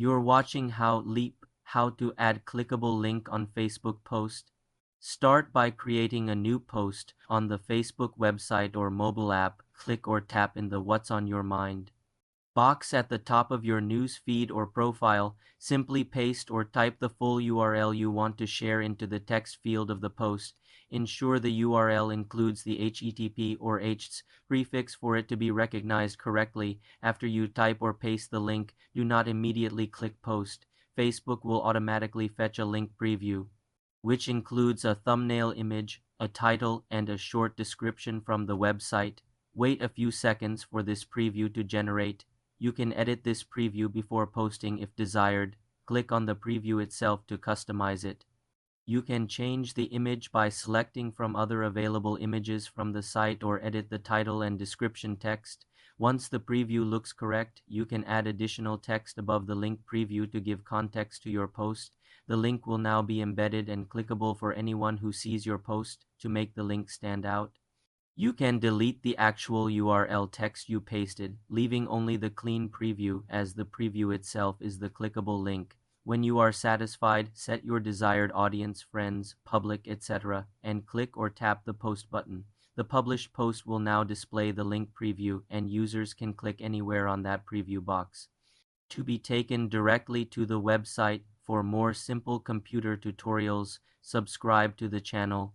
You're watching how to add clickable link on Facebook post. Start by creating a new post on the Facebook website or mobile app. Click or tap in the What's on Your Mind box at the top of your news feed or profile. Simply paste or type the full URL you want to share into the text field of the post. Ensure the URL includes the HTTP or HTTPS prefix for it to be recognized correctly. After you type or paste the link, do not immediately click post. Facebook will automatically fetch a link preview, which includes a thumbnail image, a title, and a short description from the website. Wait a few seconds for this preview to generate. You can edit this preview before posting if desired. Click on the preview itself to customize it. You can change the image by selecting from other available images from the site or edit the title and description text. Once the preview looks correct, you can add additional text above the link preview to give context to your post. The link will now be embedded and clickable for anyone who sees your post to make the link stand out. You can delete the actual URL text you pasted, leaving only the clean preview, as the preview itself is the clickable link. When you are satisfied, set your desired audience, friends, public, etc., and click or tap the post button. The published post will now display the link preview, and users can click anywhere on that preview box to be taken directly to the website. For more simple computer tutorials, subscribe to the channel.